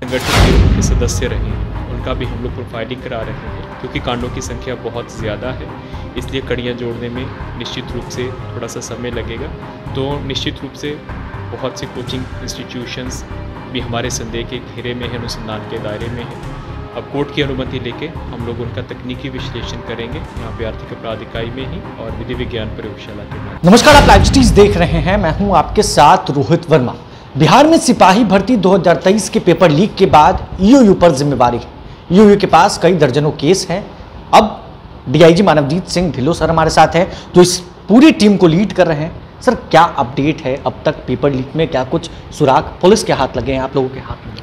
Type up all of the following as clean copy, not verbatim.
संगठित गिरोह के सदस्य रहे हैं उनका भी हम लोग प्रोफाइलिंग करा रहे हैं, क्योंकि कांडों की संख्या बहुत ज़्यादा है, इसलिए कड़ियाँ जोड़ने में निश्चित रूप से थोड़ा सा समय लगेगा। तो निश्चित रूप से बहुत से कोचिंग इंस्टीट्यूशंस भी हमारे संदेह के घेरे में है, अनुसंधान के दायरे में है। अब कोर्ट की अनुमति लेके हम लोग उनका तकनीकी विश्लेषण करेंगे यहाँ पे आर्थिक अपराध इकाई में ही और विधि विज्ञान प्रयोगशाला के बाद। नमस्कार, आप लाइव स्ट्रीम्स देख रहे हैं। मैं हूं आपके साथ रोहित वर्मा। बिहार में सिपाही भर्ती 2023 के पेपर लीक के बाद ईओयू पर जिम्मेवारी है। ईओयू के पास कई दर्जनों केस हैं। अब डीआईजी मानवजीत सिंह ढिल्लों सर हमारे साथ हैं, जो इस पूरी टीम को लीड कर रहे हैं। सर, क्या अपडेट है अब तक पेपर लीक में? क्या कुछ सुराग पुलिस के हाथ लगे हैं, आप लोगों के हाथ में?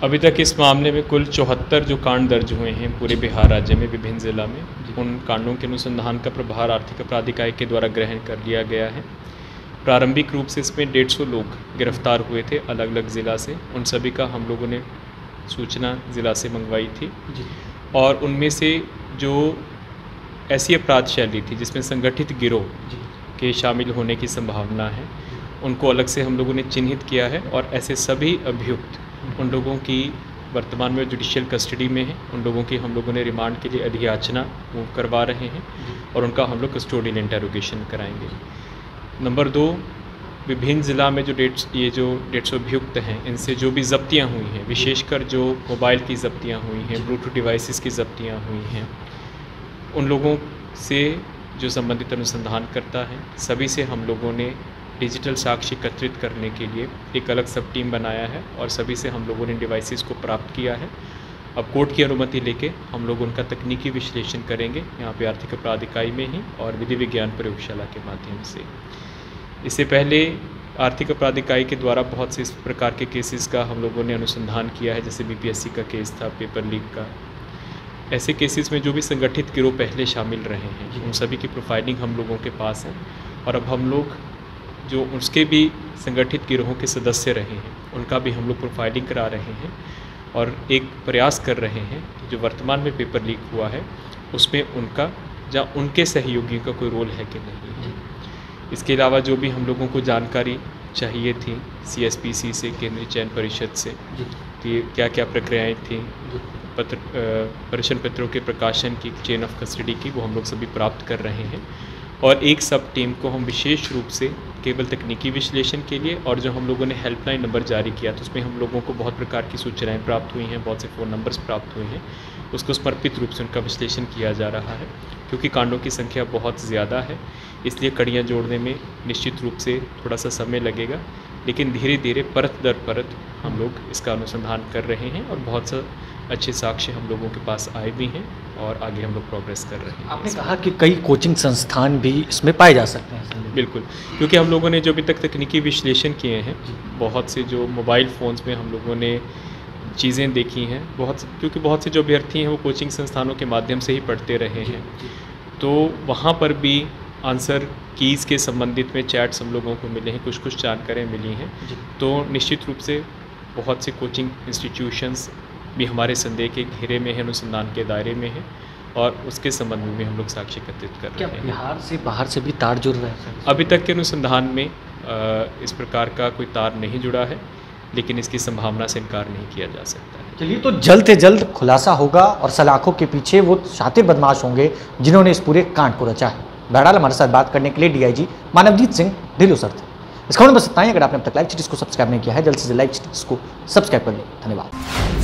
अभी तक इस मामले में कुल 74 जो कांड दर्ज हुए हैं पूरे बिहार राज्य में, विभिन्न जिला में। उन कांडों के अनुसंधान का प्रभार आर्थिक अपराध इकाई के द्वारा ग्रहण कर लिया गया है। प्रारंभिक रूप से इसमें 150 लोग गिरफ्तार हुए थे अलग अलग ज़िला से। उन सभी का हम लोगों ने सूचना ज़िला से मंगवाई थी और उनमें से जो ऐसी अपराध शैली थी जिसमें संगठित गिरोह के शामिल होने की संभावना है, उनको अलग से हम लोगों ने चिन्हित किया है और ऐसे सभी अभियुक्त उन लोगों की वर्तमान में जुडिशियल कस्टडी में है। उन लोगों की हम लोगों ने रिमांड के लिए अधियाचना वो करवा रहे हैं और उनका हम लोग कस्टोडियल इंटरोगेशन कराएंगे। नंबर 2, विभिन्न ज़िला में जो 150 अभियुक्त हैं, इनसे जो भी जब्तियां हुई हैं, विशेषकर जो मोबाइल की जब्तियां हुई हैं, ब्लूटूथ डिवाइसेस की जब्तियां हुई हैं, उन लोगों से जो संबंधित अनुसंधान करता है, सभी से हम लोगों ने डिजिटल साक्ष्य एकत्रित करने के लिए एक अलग सब टीम बनाया है और सभी से हम लोगों ने डिवाइसेस को प्राप्त किया है। अब कोर्ट की अनुमति लेके हम लोग उनका तकनीकी विश्लेषण करेंगे यहाँ पे आर्थिक अपराध इकाई में ही और विधि विज्ञान प्रयोगशाला के माध्यम से। इससे पहले आर्थिक अपराध इकाई के द्वारा बहुत से इस प्रकार के केसेस का हम लोगों ने अनुसंधान किया है, जैसे बीपीएससी का केस था, पेपर लीक का। ऐसे केसेस में जो भी संगठित गिरोह पहले शामिल रहे हैं उन सभी की प्रोफाइलिंग हम लोगों के पास है और अब हम लोग जो उसके भी संगठित गिरोहों के सदस्य रहे हैं उनका भी हम लोग प्रोफाइलिंग करा रहे हैं और एक प्रयास कर रहे हैं कि जो वर्तमान में पेपर लीक हुआ है उसमें उनका या उनके सहयोगियों का कोई रोल है कि नहीं। इसके अलावा जो भी हम लोगों को जानकारी चाहिए थी सीएसपीसी से, केंद्रीय चयन परिषद से, कि क्या क्या प्रक्रियाएँ थी, प्रश्न पत्रों के प्रकाशन की, चेन ऑफ कस्टडी की, वो हम लोग सभी प्राप्त कर रहे हैं। और एक सब टीम को हम विशेष रूप से केवल तकनीकी विश्लेषण के लिए, और जो हम लोगों ने हेल्पलाइन नंबर जारी किया तो उसमें हम लोगों को बहुत प्रकार की सूचनाएं प्राप्त हुई हैं, बहुत से फ़ोन नंबर्स प्राप्त हुए हैं, उसको समर्पित रूप से उनका विश्लेषण किया जा रहा है। क्योंकि कांडों की संख्या बहुत ज़्यादा है, इसलिए कड़ियाँ जोड़ने में निश्चित रूप से थोड़ा सा समय लगेगा, लेकिन धीरे धीरे परत दर परत हम लोग इसका अनुसंधान कर रहे हैं और बहुत सा अच्छे साक्ष्य हम लोगों के पास आए भी हैं और आगे हम लोग प्रोग्रेस कर रहे हैं। आपने कहा कि कई कोचिंग संस्थान भी इसमें पाए जा सकते हैं। बिल्कुल, क्योंकि हम लोगों ने जो अभी तक तकनीकी विश्लेषण किए हैं, बहुत से जो मोबाइल फ़ोन्स में हम लोगों ने चीज़ें देखी हैं, क्योंकि बहुत से जो अभ्यर्थी हैं वो कोचिंग संस्थानों के माध्यम से ही पढ़ते रहे हैं, तो वहाँ पर भी आंसर कीज़ के संबंधित में चैट्स हम लोगों को मिले हैं, कुछ जानकारियाँ मिली हैं। तो निश्चित रूप से बहुत से कोचिंग इंस्टीट्यूशंस भी हमारे संदेह के घेरे में है, अनुसंधान के दायरे में है और उसके संबंध में हम लोग साक्ष्य एकत्रित कर रहे हैं। बिहार से बाहर से भी तार जुड़ रहे हैं? अभी तक के अनुसंधान में इस प्रकार का कोई तार नहीं जुड़ा है, लेकिन इसकी संभावना से इनकार नहीं किया जा सकता है। चलिए, तो जल्द से जल्द खुलासा होगा और सलाखों के पीछे वो शातिर बदमाश होंगे जिन्होंने इस पूरे कांड को रचा है। बहरहाल, हमारे साथ बात करने के लिए डीआईजी मानवजीत सिंह ढिल्लों सर थे। इस खबर में बस इतना ही। अगर आपने अब तक लाइव स्ट्रीम्स को सब्सक्राइब नहीं किया है, जल्द से जल्द लाइव स्ट्रीम्स को सब्सक्राइब कर लें। धन्यवाद।